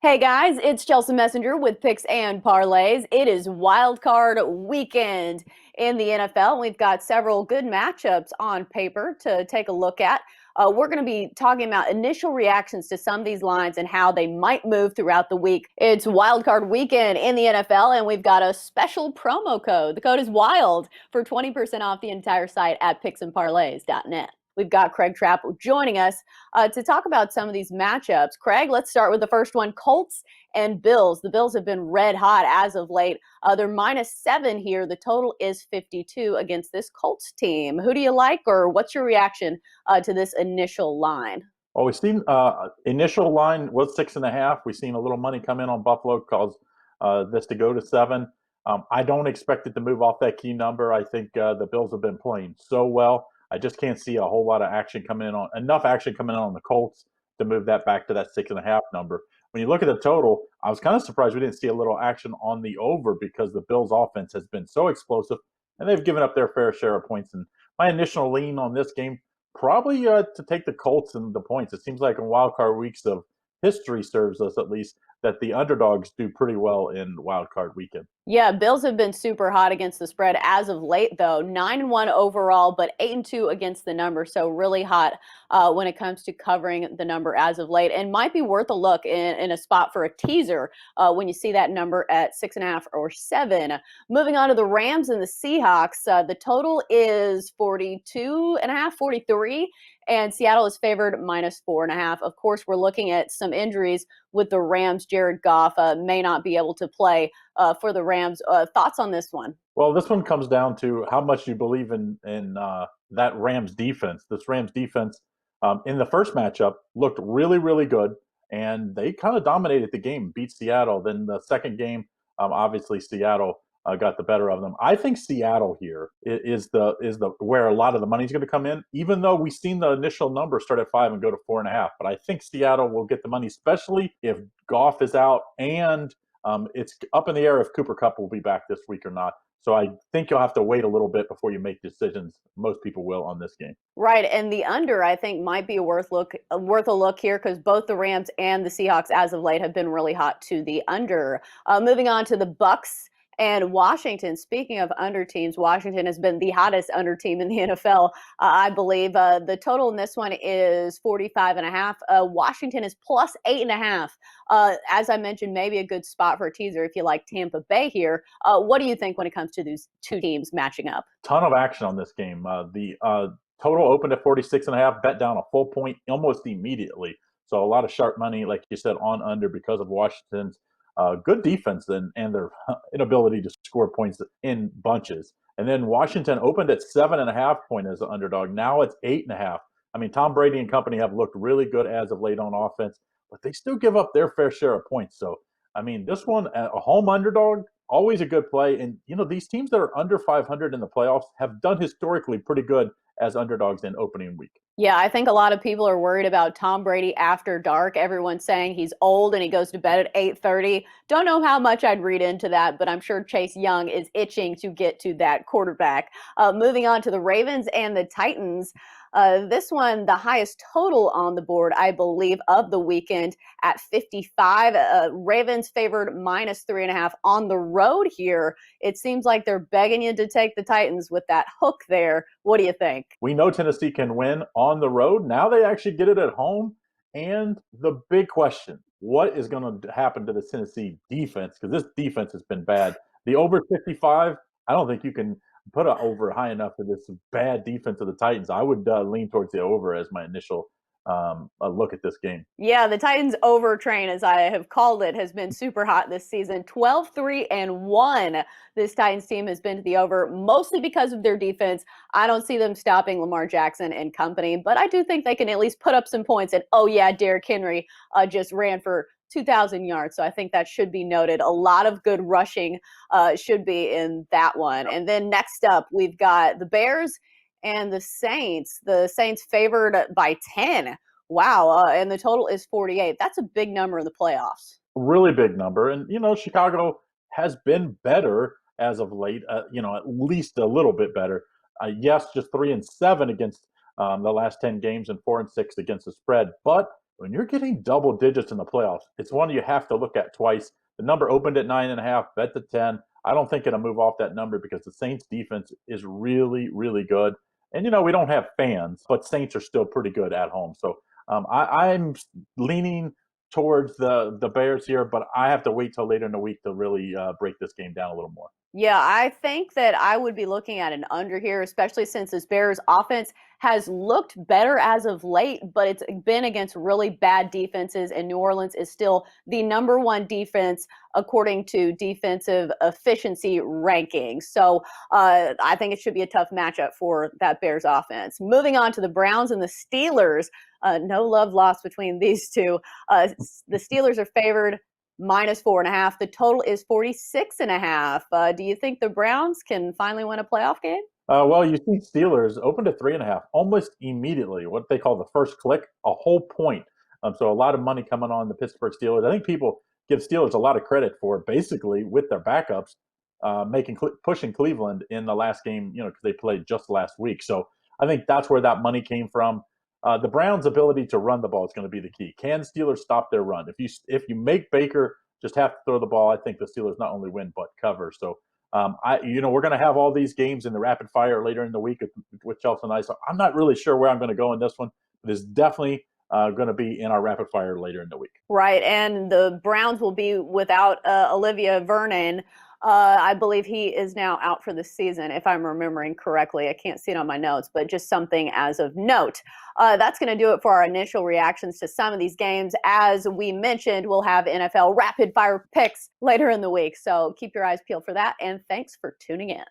Hey guys, it's Chelsa Messenger with Picks and Parlays. It is wild card weekend in the NFL. We've got several good matchups on paper to take a look at. We're going to be talking about initial reactions to some of these lines and how they might move throughout the week. It's wild card weekend in the NFL, and we've got a special promo code. The code is WILD for 20% off the entire site at picksandparlays.net. We've got Craig Trapp joining us to talk about some of these matchups. Craig, let's start with the first one, Colts and Bills. The Bills have been red hot as of late. They're -7 here. The total is 52 against this Colts team. Who do you like, or what's your reaction to this initial line? Well, we've seen initial line was 6.5. We've seen a little money come in on Buffalo cause this to go to 7. I don't expect it to move off that key number. I think the Bills have been playing so well. I just can't see a whole lot of action coming in on enough action coming in on the Colts to move that back to that 6.5 number. When you look at the total, I was kind of surprised we didn't see a little action on the over because the Bills' offense has been so explosive and they've given up their fair share of points. And my initial lean on this game probably to take the Colts and the points. It seems like in wild card weeks of history serves us at least that the underdogs do pretty well in wild card weekend. Yeah, Bills have been super hot against the spread as of late, though. 9-1 overall, but 8-2 against the number. So really hot when it comes to covering the number as of late, and might be worth a look in a spot for a teaser when you see that number at 6.5 or 7. Moving on to the Rams and the Seahawks, the total is 42.5, 43, and Seattle is favored -4.5. Of course, we're looking at some injuries with the Rams. Jared Goff may not be able to play for the Rams. Thoughts on this one? Well, this one comes down to how much you believe in that Rams defense. This Rams defense in the first matchup looked really, really good, and they kind of dominated the game, beat Seattle. Then the second game, obviously Seattle got the better of them. I think Seattle here is the where a lot of the money's going to come in. Even though we've seen the initial number start at 5 and go to 4.5, but I think Seattle will get the money, especially if Goff is out and it's up in the air if Cooper Kupp will be back this week or not. So I think you'll have to wait a little bit before you make decisions. Most people will on this game. Right, and the under I think might be worth a look here because both the Rams and the Seahawks as of late have been really hot to the under. Moving on to the Bucks and Washington. Speaking of under teams, Washington has been the hottest under team in the NFL, I believe. The total in this one is 45.5. Washington is +8.5. As I mentioned, maybe a good spot for a teaser if you like Tampa Bay here. What do you think when it comes to these two teams matching up? Ton of action on this game. The total opened at 46.5, bet down a full point almost immediately. So a lot of sharp money, like you said, on under because of Washington's good defense and their inability to score points in bunches. And then Washington opened at 7.5 point as an underdog. Now it's 8.5. I mean, Tom Brady and company have looked really good as of late on offense, but they still give up their fair share of points. So, I mean, this one, a home underdog, always a good play. And, you know, these teams that are under 500 in the playoffs have done historically pretty good as underdogs in opening week. Yeah, I think a lot of people are worried about Tom Brady after dark. Everyone's saying he's old and he goes to bed at 8:30. Don't know how much I'd read into that, but I'm sure Chase Young is itching to get to that quarterback. Moving on to the Ravens and the Titans. This one, the highest total on the board, I believe, of the weekend at 55. Ravens favored -3.5 on the road here. It seems like they're begging you to take the Titans with that hook there. What do you think? We know Tennessee can win on the road. Now they actually get it at home. And the big question, what is going to happen to the Tennessee defense? Because this defense has been bad. The over 55, I don't think you can put an over high enough for this bad defense of the Titans. I would lean towards the over as my initial look at this game. Yeah, the Titans over train, as I have called it, has been super hot this season. 12-3-1. This Titans team has been to the over, mostly because of their defense. I don't see them stopping Lamar Jackson and company, but I do think they can at least put up some points. And oh yeah, Derrick Henry just ran for 2,000 yards. So I think that should be noted. A lot of good rushing should be in that one. And then next up, we've got the Bears and the Saints. The Saints favored by 10. Wow. And the total is 48. That's a big number in the playoffs. Really big number. And, you know, Chicago has been better as of late, at least a little bit better. Yes, just 3-7 against the last 10 games and 4-6 against the spread. But when you're getting double digits in the playoffs, it's one you have to look at twice. The number opened at 9.5, bet to 10. I don't think it'll move off that number because the Saints defense is really, really good. And, we don't have fans, but Saints are still pretty good at home. So I'm leaning towards the Bears here, but I have to wait till later in the week to really break this game down a little more. Yeah, I think that I would be looking at an under here, especially since this Bears offense has looked better as of late, but it's been against really bad defenses, and New Orleans is still the number one defense according to defensive efficiency rankings. So I think it should be a tough matchup for that Bears offense. Moving on to the Browns and the Steelers. No love lost between these two. The Steelers are favored -4.5. The total is 46.5. Do you think the Browns can finally win a playoff game? Well, you see Steelers opened at 3.5 almost immediately. What they call the first click, a whole point. So a lot of money coming on the Pittsburgh Steelers. I think people give Steelers a lot of credit for basically with their backups pushing Cleveland in the last game, because they played just last week. So I think that's where that money came from. The Browns' ability to run the ball is going to be the key. Can Steelers stop their run? If you make Baker just have to throw the ball, I think the Steelers not only win but cover. So we're going to have all these games in the rapid fire later in the week with Chelsa and I. So I'm not really sure where I'm going to go in this one, but it's definitely going to be in our rapid fire later in the week. Right, and the Browns will be without Olivia Vernon. I believe he is now out for the season, if I'm remembering correctly. I can't see it on my notes, but just something as of note. That's going to do it for our initial reactions to some of these games. As we mentioned, we'll have NFL rapid fire picks later in the week, so keep your eyes peeled for that, and thanks for tuning in.